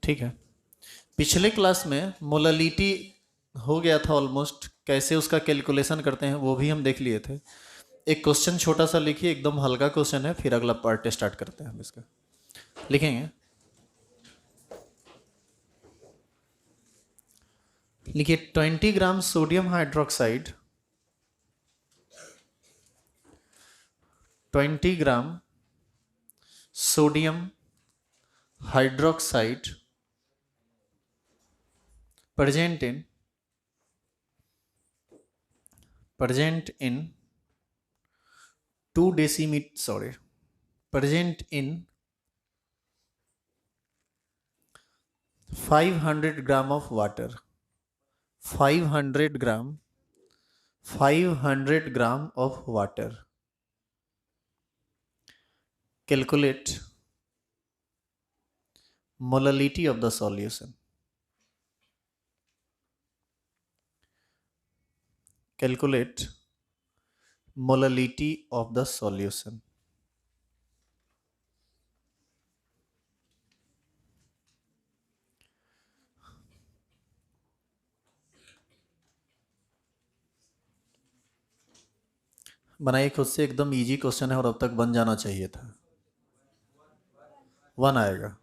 ठीक है। पिछले क्लास में मोललिटी हो गया था ऑलमोस्ट, कैसे उसका कैलकुलेशन करते हैं वो भी हम देख लिए थे। एक क्वेश्चन छोटा सा लिखिए, एकदम हल्का क्वेश्चन है, फिर अगला पार्ट स्टार्ट करते हैं हम इसका। लिखेंगे, लिखिए 20 gram sodium hydroxide, 20 gram sodium hydroxide present in 2 decimeter, sorry, present in 500 gram of water, 500 gram, 500 gram of water. Calculate molality of the solution. Calculate molality of the solution. बनाइए खुद से, एकदम इजी क्वेश्चन है और अब तक बन जाना चाहिए था। 1 आएगा।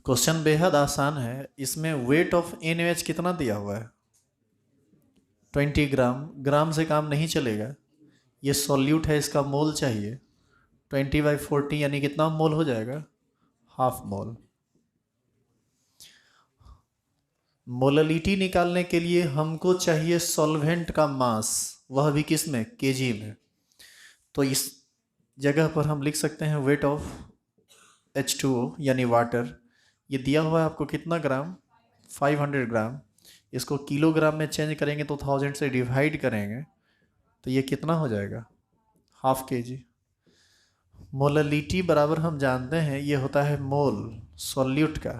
क्वेश्चन बेहद आसान है। इसमें वेट ऑफ NaOH कितना दिया हुआ है? 20 ग्राम। ग्राम से काम नहीं चलेगा, ये सॉल्यूट है, इसका मोल चाहिए। 20/40 यानी कितना मोल हो जाएगा? Half mole. मोललिटी निकालने के लिए हमको चाहिए सॉल्वेंट का मास, वह भी किस में? केजी में। तो इस जगह पर हम लिख सकते हैं वेट ऑफ H2O यानी वाटर। ये दिया हुआ है आपको कितना ग्राम? 500 ग्राम। इसको किलोग्राम में चेंज करेंगे तो 1000 से डिवाइड करेंगे तो ये कितना हो जाएगा? Half KG. मोललिटी बराबर हम जानते हैं ये होता है मोल सॉल्यूट का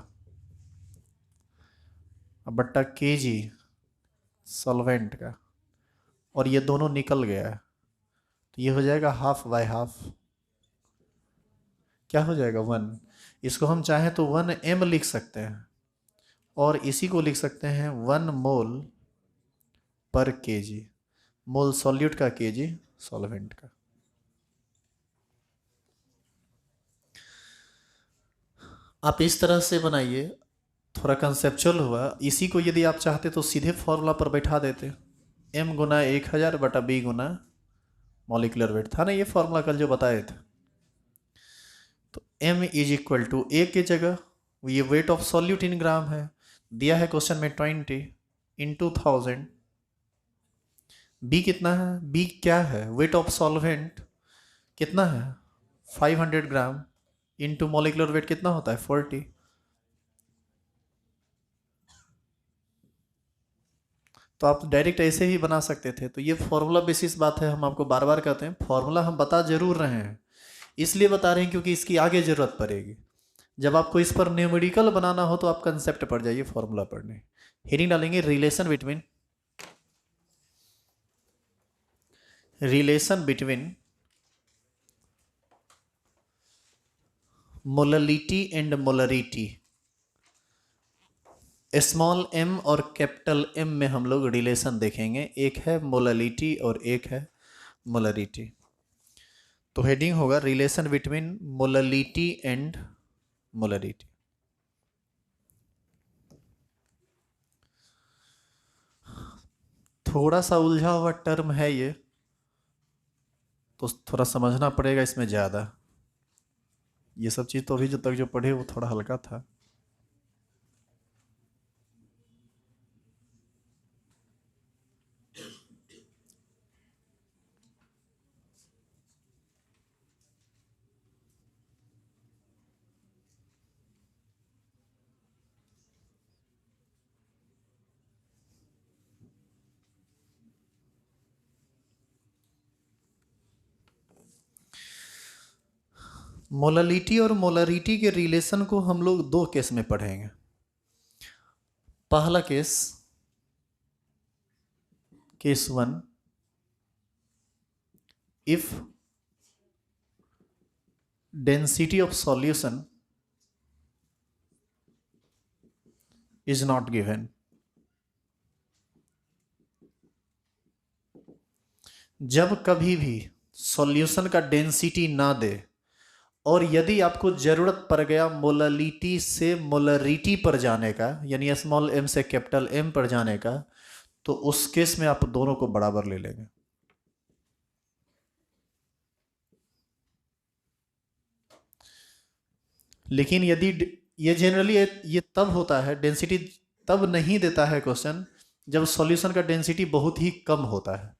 बट्टा केजी सॉल्वेंट का, और ये दोनों निकल गया है तो ये हो जाएगा हाफ बाय हाफ। क्या हो जाएगा? 1। इसको हम चाहें तो 1m लिख सकते हैं और इसी को लिख सकते हैं 1 मोल पर केजी। मोल सॉल्यूट का, केजी सॉल्वेंट का। आप इस तरह से बनाइए, थोड़ा कंसेप्चुअल हुआ। इसी को यदि आप चाहते तो सीधे फॉर्मूला पर बैठा देते, m गुना 1000 बटा b गुना मॉलिकुलर वेट। था ना ये फॉर्मूला कल जो बताए थे? तो m is equal to a की जगह ये weight of solute in gram है, दिया है क्वेश्चन में 20 इंटू 1000। b कितना है? b क्या है? वेट ऑफ सॉल्वेंट कितना है? 500 ग्राम इंटू मॉलिकुलर वेट कितना होता है? 40। तो आप डायरेक्ट ऐसे ही बना सकते थे। तो ये फॉर्मूला बेसिस बात है, हम आपको बार बार कहते हैं फॉर्मूला हम बता जरूर रहे हैं, इसलिए बता रहे हैं क्योंकि इसकी आगे जरूरत पड़ेगी। जब आपको इस पर न्यूमेरिकल बनाना हो तो आप कंसेप्ट पढ़ जाइए फॉर्मूला पढ़ने। हेडिंग डालेंगे relation between molality and molarity. Small m और कैपिटल M में हम लोग रिलेशन देखेंगे, एक है मोललिटी और एक है मोलरिटी। तो हेडिंग होगा relation between molality and molarity. थोड़ा सा उलझा हुआ टर्म है ये, तो थोड़ा समझना पड़ेगा इसमें ज़्यादा। ये सब चीज़ तो अभी जो तक जो पढ़े वो थोड़ा हल्का था। मोललिटी और मोलरिटी के रिलेशन को हम लोग 2 केस में पढ़ेंगे। पहला case, case 1, if density of solution is not given. जब कभी भी सॉल्यूशन का डेंसिटी ना दे और यदि आपको जरूरत पड़ गया मोलरिटी से मोलरिटी पर जाने का, यानी स्मॉल एम से कैपिटल एम पर जाने का, तो उस केस में आप दोनों को बराबर ले लेंगे। लेकिन यदि ये जनरली ये तब होता है, डेंसिटी तब नहीं देता है क्वेश्चन जब सॉल्यूशन का डेंसिटी बहुत ही कम होता है।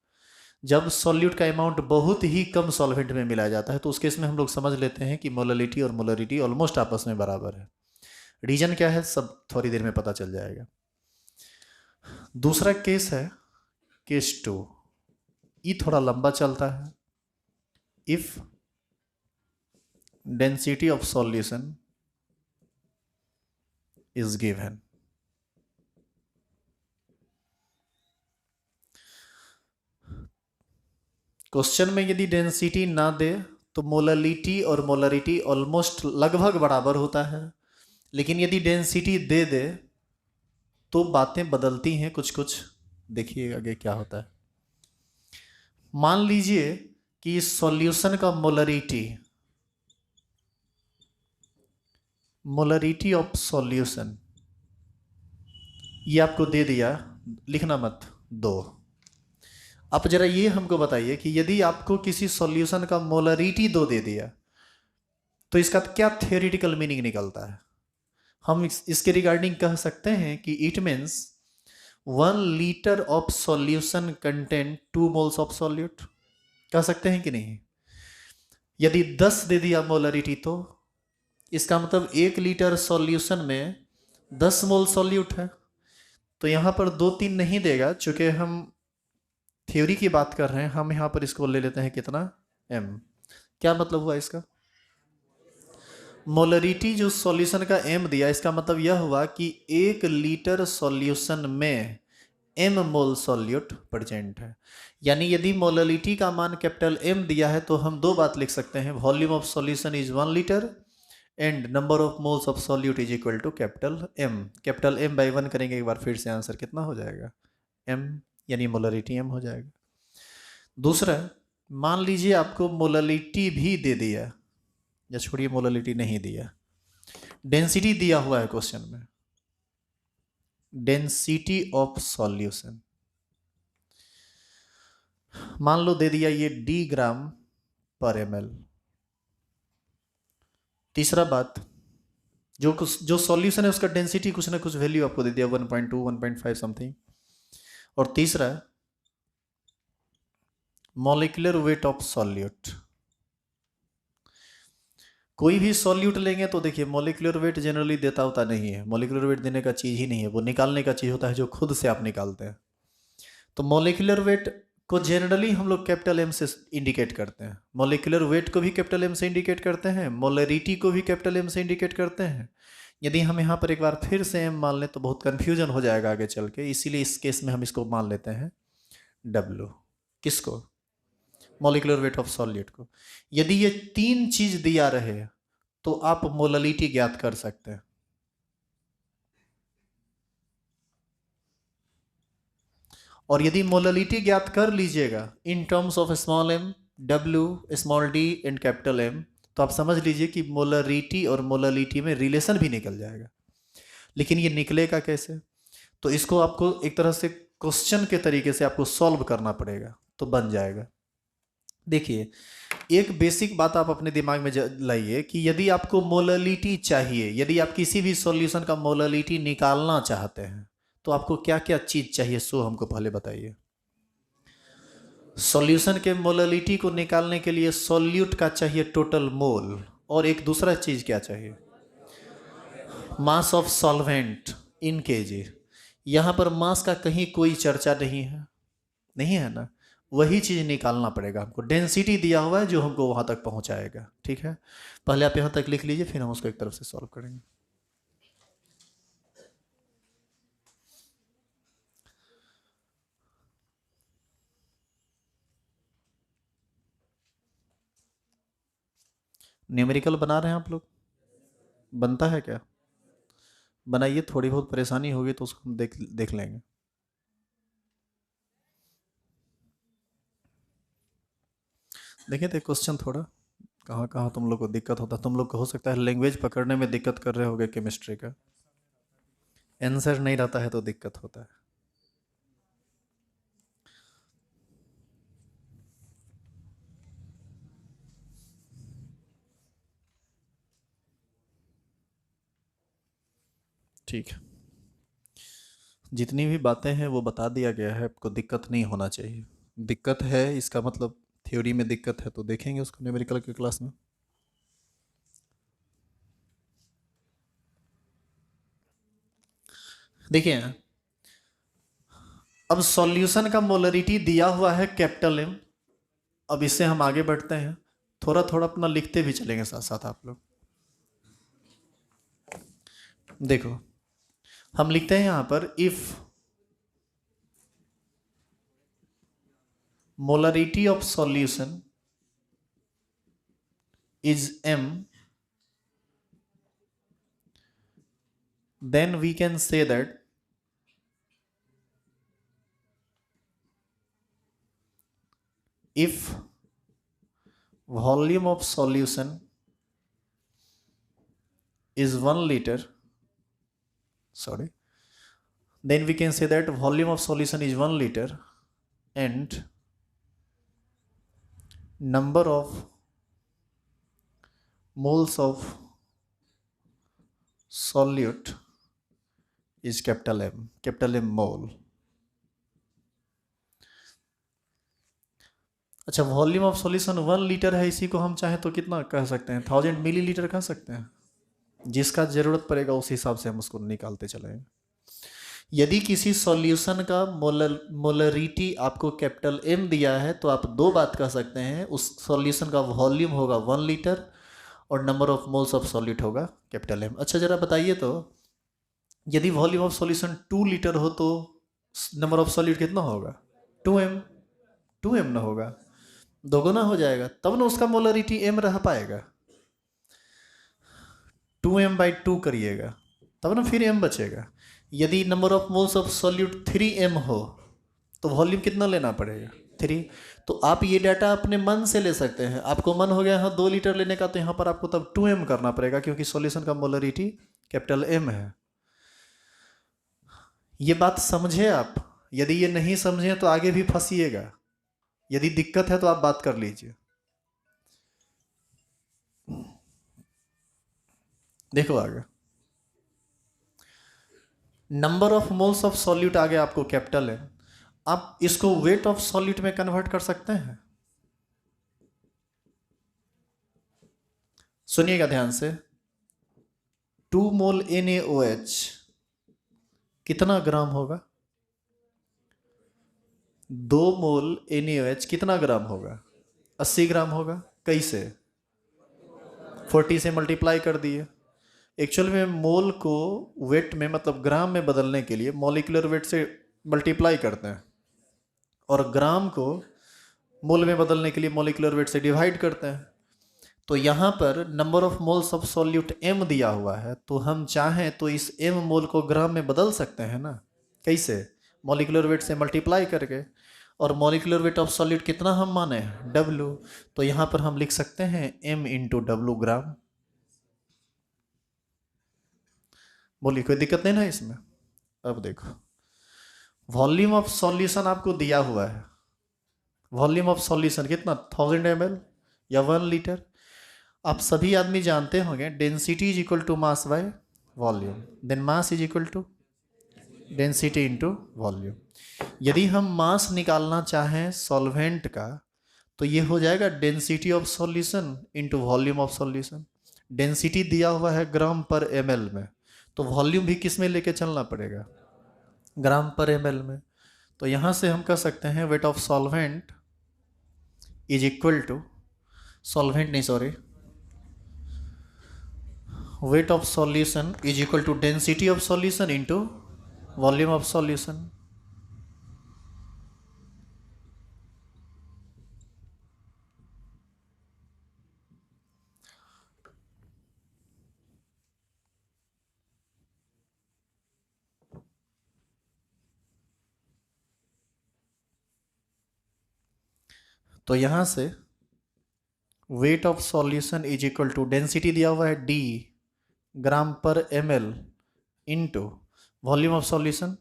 जब सॉल्यूट का अमाउंट बहुत ही कम सॉल्वेंट में मिलाया जाता है तो उस केस में हम लोग समझ लेते हैं कि मोलरिटी और मोलरिटी ऑलमोस्ट आपस में बराबर है। रीजन क्या है सब थोड़ी देर में पता चल जाएगा। दूसरा केस है केस 2। ये थोड़ा लंबा चलता है। If density of solution is given, question में यदि डेंसिटी ना दे तो मोलरिटी और मोलरिटी ऑलमोस्ट लगभग बराबर होता है। लेकिन यदि डेंसिटी दे दे तो बातें बदलती हैं कुछ कुछ। देखिए आगे क्या होता है। मान लीजिए कि इस सॉल्यूशन का मोलरिटी ऑफ सॉल्यूशन ये आपको दे दिया, लिखना मत, 2। अब जरा ये हमको बताइए कि यदि आपको किसी सॉल्यूशन का मोलरिटी 2 दे दिया तो इसका क्या थियोरेटिकल मीनिंग निकलता है। हम इसके रिगार्डिंग कह सकते हैं कि it means 1 litre of solution contain 2 moles of solute. कह सकते हैं कि नहीं। यदि 10 दे दिया मोलरिटी तो इसका मतलब 1 लीटर सॉल्यूशन में 10 मोल सॉल्यूट है। तो यहाँ पर 2 3 नहीं देगा, चूंकि हम थ्योरी की बात कर रहे हैं। हम यहाँ पर इसको ले लेते हैं कितना, m। क्या मतलब हुआ इसका, मोलरिटी जो सॉल्यूशन का m दिया इसका मतलब यह हुआ कि 1 लीटर सॉल्यूशन में m मोल सॉल्यूट प्रेजेंट है। यानी यदि मोलरिटी का मान कैपिटल M दिया है तो हम 2 बात लिख सकते हैं, volume of solution is 1 litre and number of moles of solute is equal to capital M। Capital M by 1 करेंगे एक बार फिर से, आंसर कितना हो जाएगा, m, यानी मोलरिटी m हो जाएगा। दूसरा, मान लीजिए आपको मोलरिटी भी दे दिया, या छोड़िए मोलरिटी नहीं दिया, डेंसिटी दिया हुआ है क्वेश्चन में, डेंसिटी ऑफ सॉल्यूशन मान लो दे दिया ये d ग्राम पर ml। तीसरा बात, जो सॉल्यूशन है उसका डेंसिटी कुछ ना कुछ वैल्यू आपको दे दिया 1.2 1.5 समथिंग। और तीसरा मॉलिक्यूलर वेट ऑफ सॉल्यूट। कोई भी सॉल्यूट लेंगे तो देखिए मॉलिक्यूलर वेट जनरली देता होता नहीं है, मॉलिक्यूलर वेट देने का चीज़ ही नहीं है, वो निकालने का चीज़ होता है जो खुद से आप निकालते हैं। तो मॉलिक्यूलर वेट को जनरली हम लोग कैपिटल एम से इंडिकेट करते हैं, मॉलिक्यूलर वेट को भी कैपिटल एम से इंडिकेट करते हैं, मोलरिटी को भी कैपिटल एम से इंडिकेट करते हैं। यदि हम यहाँ पर एक बार फिर से एम मान लें तो बहुत कन्फ्यूजन हो जाएगा आगे चल के, इसीलिए इस केस में हम इसको मान लेते हैं डब्ल्यू। किसको, मॉलिक्यूलर वेट ऑफ सॉल्यूट को। यदि ये 3 चीज दिया रहे तो आप मोलरिटी ज्ञात कर सकते हैं। और यदि मोलरिटी ज्ञात कर लीजिएगा in terms of small m, w, small d and capital M, तो आप समझ लीजिए कि मोलरिटी और मोलरिटी में रिलेशन भी निकल जाएगा। लेकिन ये निकलेगा कैसे, तो इसको आपको एक तरह से क्वेश्चन के तरीके से आपको सॉल्व करना पड़ेगा तो बन जाएगा। देखिए एक बेसिक बात आप अपने दिमाग में लाइए कि यदि आपको मोलरिटी चाहिए, यदि आप किसी भी सॉल्यूशन का मोलरिटी निकालना चाहते हैं तो आपको क्या क्या चीज चाहिए, सो हमको पहले बताइए। सॉल्यूशन के मोलरिटी को निकालने के लिए सॉल्यूट का चाहिए टोटल मोल, और एक दूसरा चीज क्या चाहिए, mass of solvent in KG. यहां पर मास का कहीं कोई चर्चा नहीं है, नहीं है ना। वही चीज़ निकालना पड़ेगा हमको, डेंसिटी दिया हुआ है जो हमको वहां तक पहुंचाएगा। ठीक है, पहले आप यहां तक लिख लीजिए फिर हम उसको एक तरफ से सॉल्व करेंगे। न्यूमेरिकल बना रहे हैं आप लोग? बनता है क्या? बनाइए, थोड़ी बहुत परेशानी होगी तो उसको हम देख देख लेंगे। देखिए तो क्वेश्चन थोड़ा कहाँ कहाँ तुम लोग को दिक्कत होता है। तुम लोग को हो सकता है लैंग्वेज पकड़ने में दिक्कत कर रहे होगे केमिस्ट्री का। आंसर नहीं रहता है तो दिक्कत होता है। ठीक है, जितनी भी बातें हैं वो बता दिया गया है, आपको दिक्कत नहीं होना चाहिए। दिक्कत है इसका मतलब थ्योरी में दिक्कत है तो देखेंगे उसको न्यूमेरिकल की क्लास में। देखिए, अब सॉल्यूशन का मोलरिटी दिया हुआ है कैपिटल एम। अब इससे हम आगे बढ़ते हैं, थोड़ा थोड़ा अपना लिखते भी चलेंगे साथ साथ आप लोग। देखो, हम लिखते हैं यहां पर if molarity of solution is m, then we can say that if volume of solution is 1 liter, sorry, then we can say that volume of solution is 1 liter and number of moles of solute is capital M mole। अच्छा, volume of solution 1 litre है, इसी को हम चाहें तो कितना कह सकते हैं, 1000 मिलीलीटर कह सकते हैं। जिसका ज़रूरत पड़ेगा उस हिसाब से हम उसको निकालते चलेंगे। यदि किसी सॉल्यूशन का मोलरिटी आपको कैपिटल एम दिया है तो आप दो बात कह सकते हैं, उस सॉल्यूशन का वॉल्यूम होगा 1 लीटर और number of moles of solute होगा कैपिटल एम। अच्छा जरा बताइए तो, यदि वॉल्यूम ऑफ सॉल्यूशन 2 लीटर हो तो नंबर ऑफ सॉल्यूट कितना होगा? 2m। 2m ना होगा, दोगुना हो जाएगा, तब ना उसका मोलरिटी m रह पाएगा। 2m/2 करिएगा तब ना फिर m बचेगा। यदि number of moles of solute 3m हो तो वॉल्यूम कितना लेना पड़ेगा? 3। तो आप ये डाटा अपने मन से ले सकते हैं। आपको मन हो गया हाँ 2 लीटर लेने का, तो यहाँ पर आपको तब 2m करना पड़ेगा क्योंकि सॉल्यूशन का मोलरिटी कैपिटल M है। ये बात समझे आप? यदि ये नहीं समझे तो आगे भी फंसिएगा। यदि दिक्कत है तो आप बात कर लीजिए। देखो आगे, number of moles of solute आगे आपको कैपिटल है, आप इसको वेट ऑफ सॉल्यूट में कन्वर्ट कर सकते हैं। सुनिएगा ध्यान से, 2 मोल NaOH कितना ग्राम होगा? 2 मोल NaOH कितना ग्राम होगा? 80 ग्राम होगा। कैसे? 40 से मल्टीप्लाई कर दिए। एक्चुअल में मोल को वेट में मतलब ग्राम में बदलने के लिए मॉलिक्यूलर वेट से मल्टीप्लाई करते हैं और ग्राम को मोल में बदलने के लिए मॉलिक्यूलर वेट से डिवाइड करते हैं। तो यहाँ पर number of moles of solute m दिया हुआ है, तो हम चाहें तो इस m मोल को ग्राम में बदल सकते हैं ना। कैसे? मॉलिक्यूलर वेट से मल्टीप्लाई करके। और मॉलिक्यूलर वेट ऑफ सॉल्यूट कितना हम माने? W। तो यहाँ पर हम लिख सकते हैं m/W ग्राम। बोलिए, कोई दिक्कत नहीं ना इसमें? अब देखो, वॉल्यूम ऑफ सॉल्यूशन आपको दिया हुआ है। वॉल्यूम ऑफ सॉल्यूशन कितना? 1000 ml या 1 लीटर। आप सभी आदमी जानते होंगे density is equal to mass by volume, then mass is equal to density into volume. यदि हम मास निकालना चाहें सॉल्वेंट का तो ये हो जाएगा density of solution into volume of solution. Density दिया हुआ है ग्राम पर ml में, तो वॉल्यूम भी किस में लेके चलना पड़ेगा? ग्राम पर ml में। तो यहाँ से हम कह सकते हैं weight of solvent is equal to, solvent नहीं sorry, weight of solution is equal to density of solution into volume of solution। तो यहाँ से weight of solution is equal to, density दिया हुआ है D gram per ml into volume of solution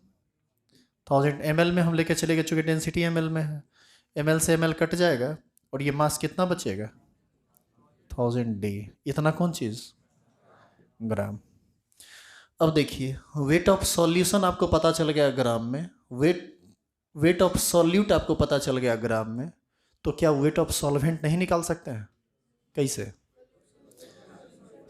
1000 ml में हम लेके चले गए, चूँकि डेंसिटी ml में है, ml से ml कट जाएगा और ये मास कितना बचेगा 1000D। इतना कौन चीज़, ग्राम। अब देखिए वेट ऑफ सॉल्यूशन आपको पता चल गया ग्राम में, वेट ऑफ सॉल्यूट आपको पता चल गया ग्राम में, तो क्या वेट ऑफ सॉल्वेंट नहीं निकाल सकते हैं? कैसे?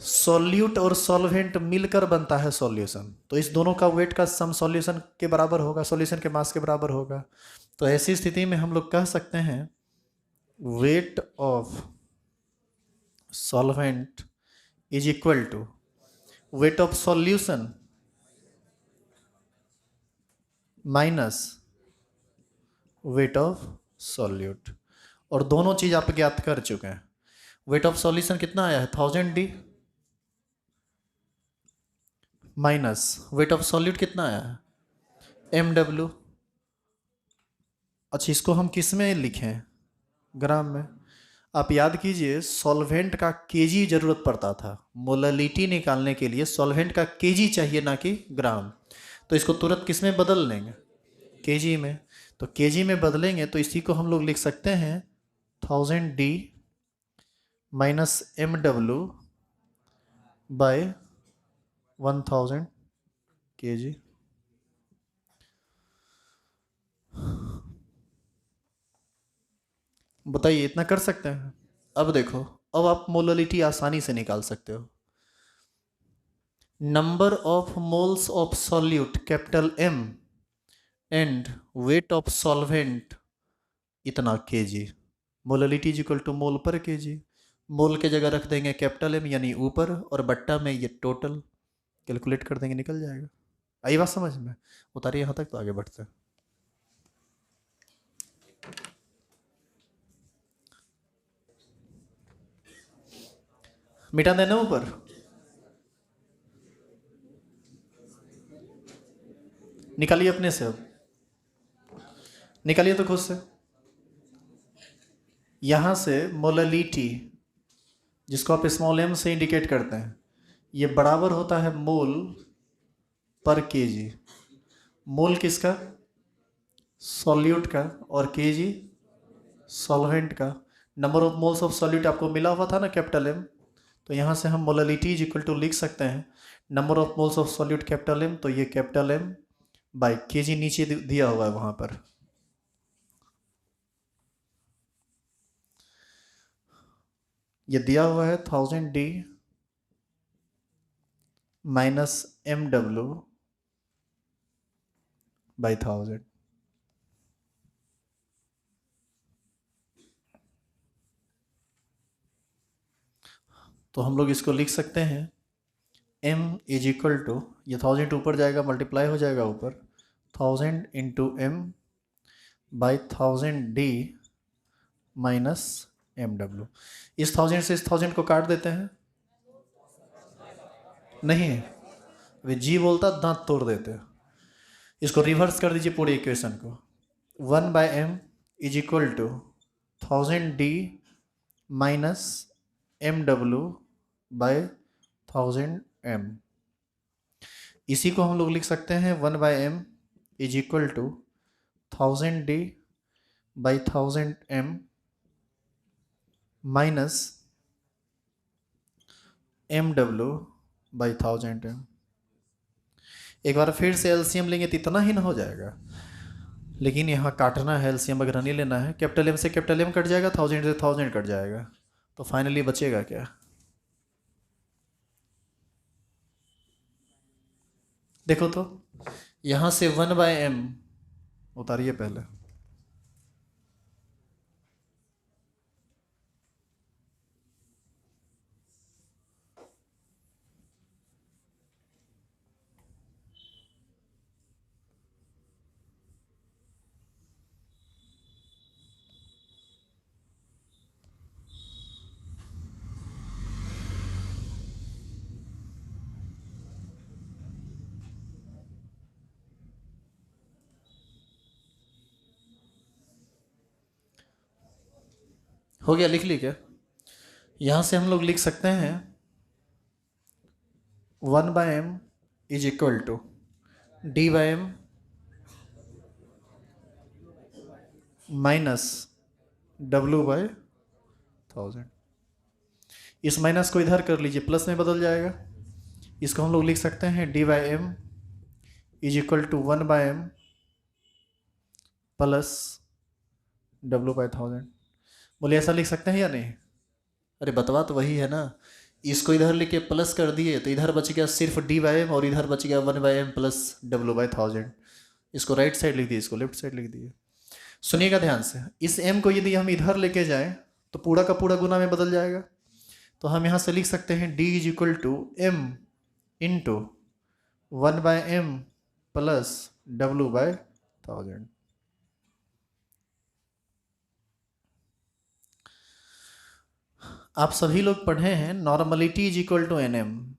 सॉल्यूट और सॉल्वेंट मिलकर बनता है सॉल्यूशन, तो इस दोनों का वेट का सम सॉल्यूशन के बराबर होगा, सॉल्यूशन के मास के बराबर होगा। तो ऐसी स्थिति में हम लोग कह सकते हैं weight of solvent is equal to weight of solution minus weight of solute. और दोनों चीज आप ज्ञात कर चुके हैं। वेट ऑफ सॉल्यूशन कितना आया है 1000D minus weight of solute कितना आया है MW। अच्छा, इसको हम किस में लिखें, ग्राम में। आप याद कीजिए सॉल्वेंट का केजी जरूरत पड़ता था, मोललिटी निकालने के लिए सॉल्वेंट का केजी चाहिए ना कि ग्राम। तो इसको तुरंत किस में बदल लेंगे, केजी में। तो केजी में बदलेंगे तो इसी को हम लोग लिख सकते हैं 1000D minus MW bye 1000 kg। बताइए इतना कर सकते हैं? अब देखो, अब आप मोललिटी आसानी से निकाल सकते हो। Number of moles of solute capital M and wait of solvent इतना kg। Molality is equal to मोल पर kg। मोल के जगह रख देंगे कैपिटल M यानी ऊपर, और बट्टा में ये टोटल कैलकुलेट कर देंगे, निकल जाएगा। आई बात समझ में? उतारिए यहाँ तक तो आगे बढ़ते हैं। मिटा देना ऊपर, निकालिए अपने से, अब निकालिए तो खुद से। यहां से मोललिटी जिसको आप स्मॉल m से इंडिकेट करते हैं, ये बराबर होता है मोल पर केजी। मोल किसका, सॉल्यूट का, और केजी सॉल्वेंट का। Number of moles of solute आपको मिला हुआ था ना कैपिटल M, तो यहाँ से हम मोललिटी इज इक्वल टू लिख सकते हैं number of moles of solute capital M, तो ये कैपिटल M बाई केजी नीचे दिया हुआ है वहां पर। ये दिया हुआ है 1000D माइनस MW बाई 1000। तो हम लोग इसको लिख सकते हैं M इज इक्वल टू, ये 1000 ऊपर जाएगा, मल्टीप्लाई हो जाएगा ऊपर, 1000 into M by 1000D minus MW। इस 1000 से इस 1000 को काट देते हैं, नहीं वे जी बोलता दांत तोड़ देते हैं। इसको रिवर्स कर दीजिए पूरे इक्वेशन को, 1/m is equal to 1000D minus MW by 1000m। इसी को हम लोग लिख सकते हैं 1/m is equal to 1000D by 1000m minus MW by 1000m। एक बार फिर से एलसीएम लेंगे तो इतना ही ना हो जाएगा, लेकिन यहाँ काटना है, एलसीएम अगर नहीं लेना है। कैपिटल M से कैपिटल M कट जाएगा, 1000 से 1000 कट जाएगा, तो फाइनली बचेगा क्या, देखो तो। यहाँ से 1/m उतारिए पहले, हो गया, लिख ली क्या? यहाँ से हम लोग लिख सकते हैं 1/m is equal to d/m minus W/1000। इस माइनस को इधर कर लीजिए, प्लस में बदल जाएगा। इसको हम लोग लिख सकते हैं d/m is equal to 1/m plus W/1000। बोले ऐसा लिख सकते हैं या नहीं? अरे बतवा तो वही है ना, इसको इधर लेके प्लस कर दिए तो इधर बच गया सिर्फ d/m और इधर बच गया 1/m प्लस W/1000। इसको राइट साइड लिख दिए, इसको लेफ्ट साइड लिख दिए। सुनिएगा ध्यान से, इस m को यदि हम इधर लेके जाएं तो पूरा का पूरा गुना में बदल जाएगा। तो हम यहाँ से लिख सकते हैं d is equal to m into 1/m plus W/1000। आप सभी लोग पढ़े हैं normality is equal to N M,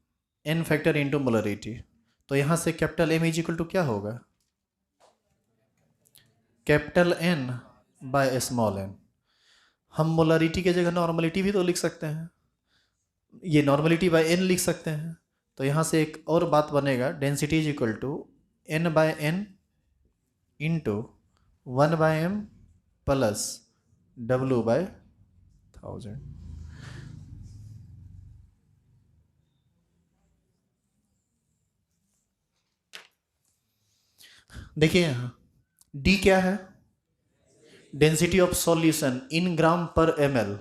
N factor into molarity. तो यहाँ से capital M is equal to क्या होगा? Capital N by small N. हम मोलरिटी की जगह नॉर्मलिटी भी तो लिख सकते हैं, ये नॉर्मलिटी बाय एन लिख सकते हैं। तो यहाँ से एक और बात बनेगा, density is equal to N by N into 1/m plus W/1000। देखिए यहाँ D क्या है? Density of solution in gram per ml।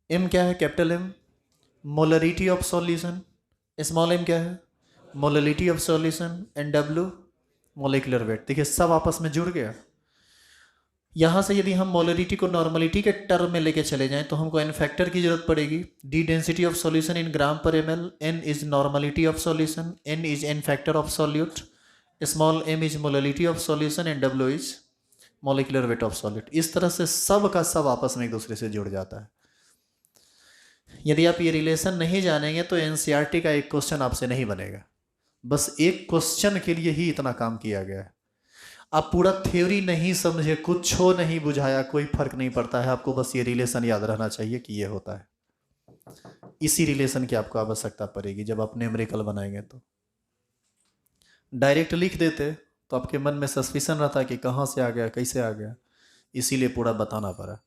M क्या है? Capital M। Molarity of solution small m क्या है? Molarity of solution and W molecular weight. देखिए सब आपस में जुड़ गया। यहाँ से यदि हम मोलरिटी को नॉर्मलिटी के टर्म में लेके चले जाएं तो हमको एन फैक्टर की जरूरत पड़ेगी। D density of solution in gram per ml, N is normality of solution, N is n factor of solute, small m is molarity of solution and W is molecular weight of solute. इस तरह से सब का सब आपस में एक दूसरे से जुड़ जाता है। यदि आप ये रिलेशन नहीं जानेंगे तो एनसीईआरटी का एक क्वेश्चन आपसे नहीं बनेगा। बस एक क्वेश्चन के लिए ही इतना काम किया गया है। आप पूरा थ्योरी नहीं समझे, कुछ हो नहीं बुझाया, कोई फर्क नहीं पड़ता है। आपको बस ये रिलेशन याद रहना चाहिए कि ये होता है। इसी रिलेशन की आपको आवश्यकता पड़ेगी जब आप न्यूमेरिकल बनाएंगे। तो डायरेक्ट लिख देते तो आपके मन में सस्पिशन रहता कि कहाँ से आ गया, कैसे आ गया, इसीलिए पूरा बताना पड़ा।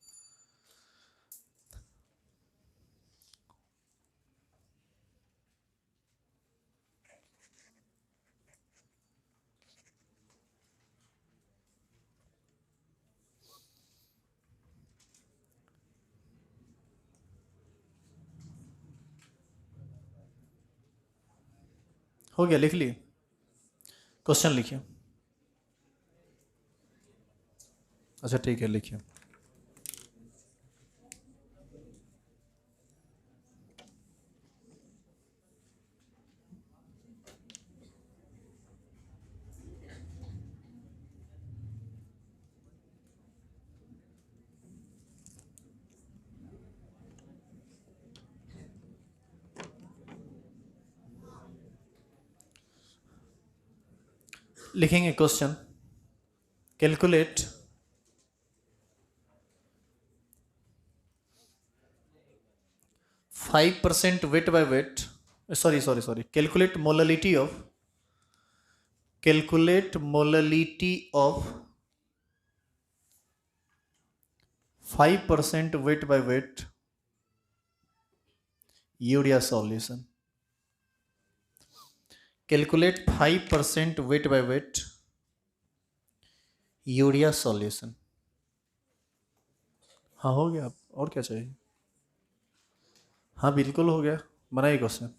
हो गया, लिख लिए? क्वेश्चन लिखिए। अच्छा ठीक है, लिखिए। लिखेंगे question, calculate 5% weight by weight, sorry, calculate molality of 5% weight by weight urea solution। Calculate 5% weight by weight urea solution. हाँ हो गया, और क्या चाहिए? हाँ बिल्कुल हो गया, बनाइए क्वेश्चन।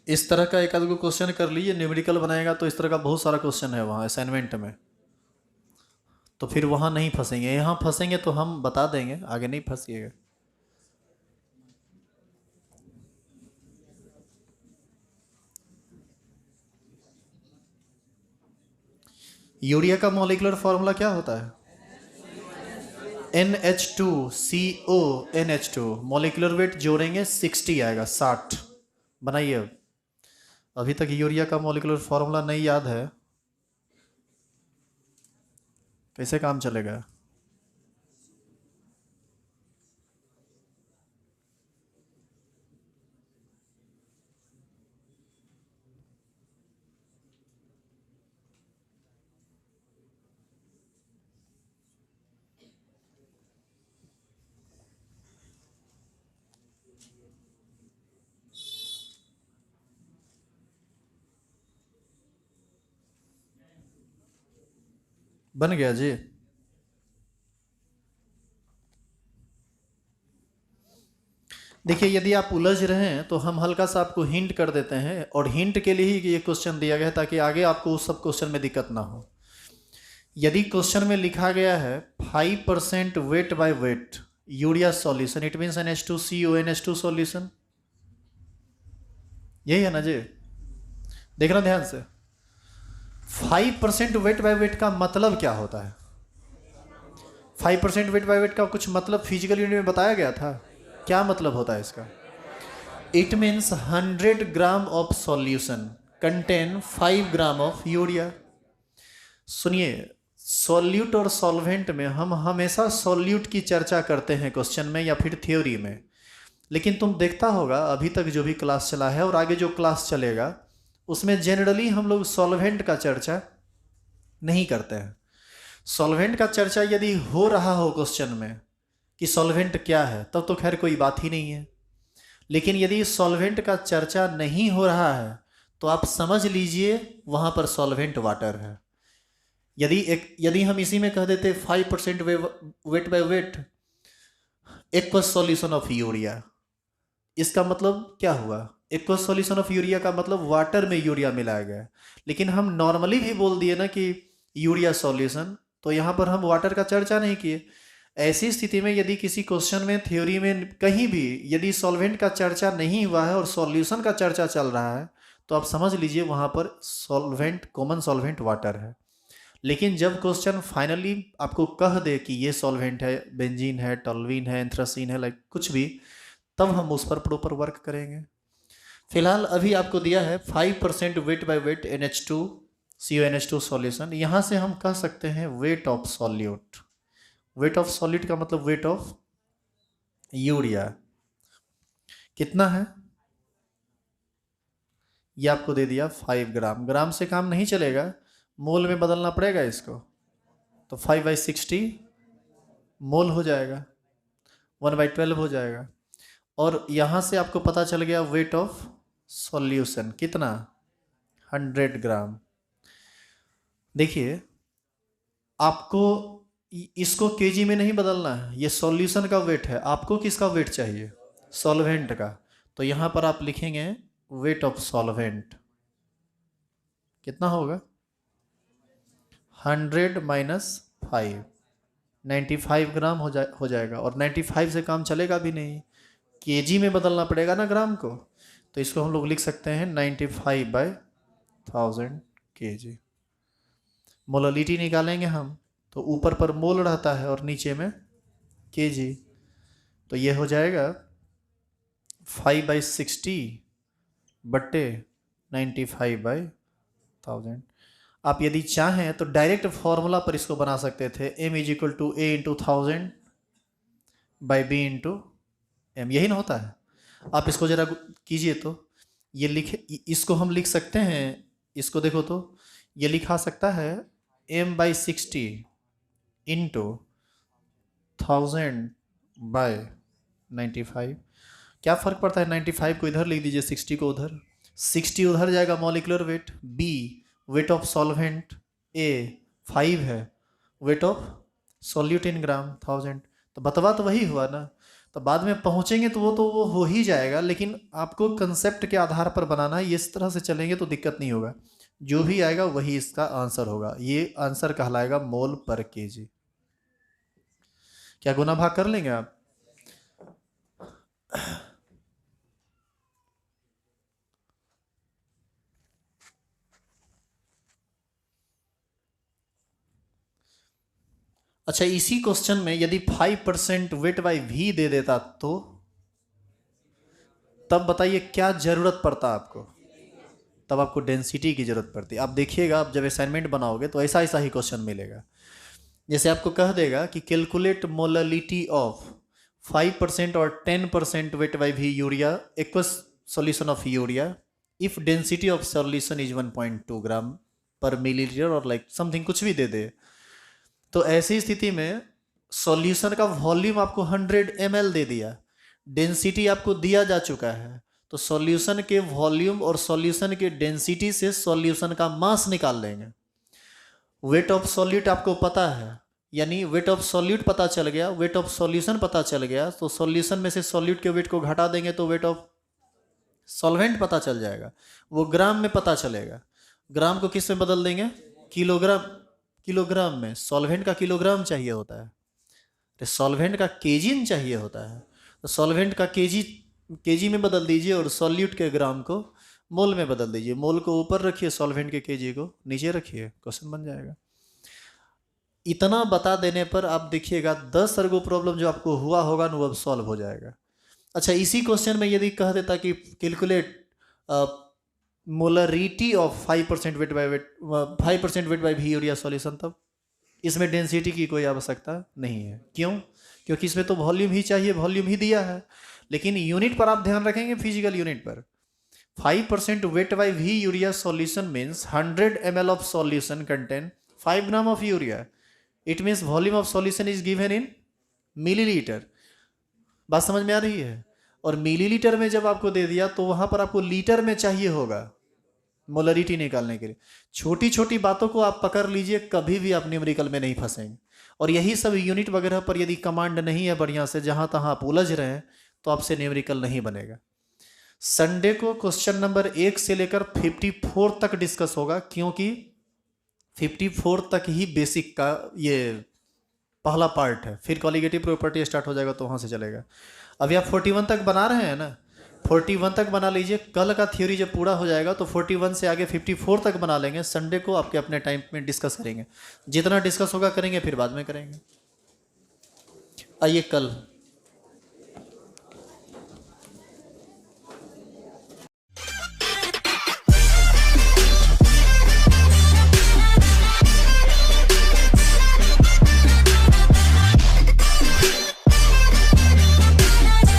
इस तरह का एक आध गो क्वेश्चन कर लीजिए, न्यूमेरिकल बनाएगा तो इस तरह का बहुत सारा क्वेश्चन है वहाँ असाइनमेंट में, तो फिर वहाँ नहीं फंसेंगे। यहाँ फंसेंगे तो हम बता देंगे, आगे नहीं फंसिएगा। यूरिया का मॉलिक्यूलर फॉर्मूला क्या होता है? NH2CO NH2। मॉलिक्यूलर वेट जोड़ेंगे 60 आएगा, 60। बनाइए अब। अभी तक यूरिया का मॉलिक्यूलर फॉर्मूला नहीं याद है कैसे काम चलेगा? बन गया जी। देखिए, यदि आप उलझ रहे हैं तो हम हल्का सा आपको हिंट कर देते हैं, और हिंट के लिए ही ये क्वेश्चन दिया गया है ताकि आगे आपको उस सब क्वेश्चन में दिक्कत ना हो। यदि क्वेश्चन में लिखा गया है 5% weight by weight urea solution, it means NH2CONH2 solution, यही है ना जी? देखना ध्यान से, 5% वेट बाय वेट का मतलब क्या होता है? 5% वेट बाय वेट का कुछ मतलब फिजिकल यूनिट में बताया गया था? क्या मतलब होता है इसका? It means 100 gram of solution contain 5 gram of urea. सुनिए, सॉल्यूट और सॉल्वेंट में हम हमेशा सॉल्यूट की चर्चा करते हैं क्वेश्चन में या फिर थ्योरी में, लेकिन तुम देखता होगा अभी तक जो भी क्लास चला है और आगे जो क्लास चलेगा उसमें जनरली हम लोग सॉल्वेंट का चर्चा नहीं करते हैं। सॉल्वेंट का चर्चा यदि हो रहा हो क्वेश्चन में कि सॉल्वेंट क्या है, तब तो खैर कोई बात ही नहीं है। लेकिन यदि सॉल्वेंट का चर्चा नहीं हो रहा है तो आप समझ लीजिए वहां पर सॉल्वेंट वाटर है। यदि हम इसी में कह देते 5% weight by weight aqueous solution of urea, इसका मतलब क्या हुआ? एक्वस सॉल्यूशन ऑफ यूरिया का मतलब वाटर में यूरिया मिलाया गया। लेकिन हम नॉर्मली भी बोल दिए ना कि यूरिया सॉल्यूशन, तो यहाँ पर हम वाटर का चर्चा नहीं किए। ऐसी स्थिति में यदि किसी क्वेश्चन में, थ्योरी में, कहीं भी यदि सॉल्वेंट का चर्चा नहीं हुआ है और सॉल्यूशन का चर्चा चल रहा है तो आप समझ लीजिए वहाँ पर सॉल्वेंट, कॉमन सॉल्वेंट वाटर है। लेकिन जब क्वेश्चन फाइनली आपको कह दे कि ये सॉल्वेंट है, बेंजीन है, टॉल्यूइन है, एंथ्रासीन है, लाइक कुछ भी, तब हम उस पर प्रॉपर वर्क करेंगे। फिलहाल अभी आपको दिया है 5% weight by weight NH2CONH2 solution. यहाँ से हम कह सकते हैं weight of solute. Wait of solute का मतलब वेट ऑफ यूरिया कितना है, ये आपको दे दिया 5 ग्राम। ग्राम से काम नहीं चलेगा, मोल में बदलना पड़ेगा इसको, तो 5/60 मोल हो जाएगा, 1/12 हो जाएगा। और यहाँ से आपको पता चल गया वेट ऑफ सॉल्यूशन कितना, 100 ग्राम। देखिए, आपको इसको केजी में नहीं बदलना है, ये सॉल्यूशन का वेट है। आपको किसका वेट चाहिए? सॉल्वेंट का। तो यहाँ पर आप लिखेंगे वेट ऑफ सॉल्वेंट कितना होगा, 100 माइनस 5, 95 ग्राम हो जाएगा। और 95 से काम चलेगा भी नहीं, केजी में बदलना पड़ेगा ना ग्राम को। तो इसको हम लोग लिख सकते हैं 95/1000 kg। मोललिटी निकालेंगे हम तो ऊपर पर मोल रहता है और नीचे में केजी, तो ये हो जाएगा 5/60 बट्टे 95/1000। आप यदि चाहें तो डायरेक्ट फॉर्मूला पर इसको बना सकते थे, m = A × 1000/B × m, यही ना होता है। आप इसको जरा कीजिए तो ये लिखे, इसको हम लिख सकते हैं, इसको देखो तो ये लिखा सकता है m/60 × 1000/95। क्या फ़र्क पड़ता है, 95 को इधर लिख दीजिए, 60 को उधर, 60 उधर जाएगा molecular weight, B wait of solvent, A 5 है, वेट ऑफ सॉल्यूट इन ग्राम 1000। तो बतवा तो वही हुआ ना। तो बाद में पहुंचेंगे तो वो हो ही जाएगा, लेकिन आपको कंसेप्ट के आधार पर बनाना है। इस तरह से चलेंगे तो दिक्कत नहीं होगा, जो भी आएगा वही इसका आंसर होगा। ये आंसर कहलाएगा मोल पर केजी। क्या गुना भाग कर लेंगे आप? अच्छा, इसी क्वेश्चन में यदि 5% वेट बाई वी दे देता तो तब बताइए क्या जरूरत पड़ता आपको? तब आपको डेंसिटी की जरूरत पड़ती। आप देखिएगा, आप जब असाइनमेंट बनाओगे तो ऐसा ऐसा ही क्वेश्चन मिलेगा। जैसे आपको कह देगा कि कैलकुलेट मोललिटी ऑफ 5% और 10% weight by V urea aqueous solution of urea if density of solution is 1.2 gram per millilitre और लाइक समथिंग कुछ भी दे दे, तो ऐसी स्थिति में सॉल्यूशन का वॉल्यूम आपको 100 ml दे दिया, डेंसिटी आपको दिया जा चुका है, तो सॉल्यूशन के वॉल्यूम और सॉल्यूशन के डेंसिटी से सॉल्यूशन का मास निकाल लेंगे। वेट ऑफ सॉल्यूट आपको पता है, यानी वेट ऑफ सॉल्यूट पता चल गया, वेट ऑफ सॉल्यूशन पता चल गया, तो सॉल्यूशन में से सॉल्यूट के वेट को घटा देंगे तो वेट ऑफ सॉल्वेंट पता चल जाएगा, वो ग्राम में पता चलेगा। ग्राम को किस में बदल देंगे? किलोग्राम। किलोग्राम में सॉल्वेंट का किलोग्राम चाहिए होता है, तो सॉल्वेंट का केजी में चाहिए होता है, तो सॉल्वेंट का केजी में बदल दीजिए और सॉल्यूट के ग्राम को मोल में बदल दीजिए। मोल को ऊपर रखिए, सॉल्वेंट के केजी को नीचे रखिए, क्वेश्चन बन जाएगा। इतना बता देने पर आप देखिएगा 10 अर्गो प्रॉब्लम जो आपको हुआ होगा ना वो अब सॉल्व हो जाएगा। अच्छा, इसी क्वेश्चन में यदि कह देता कि calculate molarity of 5% weight by V urea solution, तब इसमें डेंसिटी की कोई आवश्यकता नहीं है। क्यों? क्योंकि इसमें तो वॉल्यूम ही चाहिए, वॉल्यूम ही दिया है। लेकिन यूनिट पर आप ध्यान रखेंगे, फिजिकल यूनिट पर। 5% weight by V urea solution means 100 ml of solution contain 5 gram of urea. It means volume of solution is given in millilitre. बात समझ में आ रही है? और मिलीलीटर में जब आपको दे दिया तो वहां पर आपको लीटर में चाहिए होगा मोलरिटी निकालने के लिए। छोटी छोटी बातों को आप पकड़ लीजिए, कभी भी आप न्यूमेरिकल में नहीं फंसेंगे। और यही सब यूनिट वगैरह पर यदि कमांड नहीं है बढ़िया से, जहां तहां आप उलझ रहे हैं, तो आपसे न्यूमेरिकल नहीं बनेगा। संडे को क्वेश्चन नंबर 1 से लेकर 54 तक डिस्कस होगा, क्योंकि 54 तक ही बेसिक का ये पहला पार्ट है, फिर कॉलिगेटिव प्रॉपर्टी स्टार्ट हो जाएगा तो वहां से चलेगा। अभी आप 41 तक बना रहे हैं ना, 41 तक बना लीजिए। कल का थ्योरी जब पूरा हो जाएगा तो 41 से आगे 54 तक बना लेंगे। संडे को आपके अपने टाइम में डिस्कस करेंगे, जितना डिस्कस होगा करेंगे, फिर बाद में करेंगे। आइए कल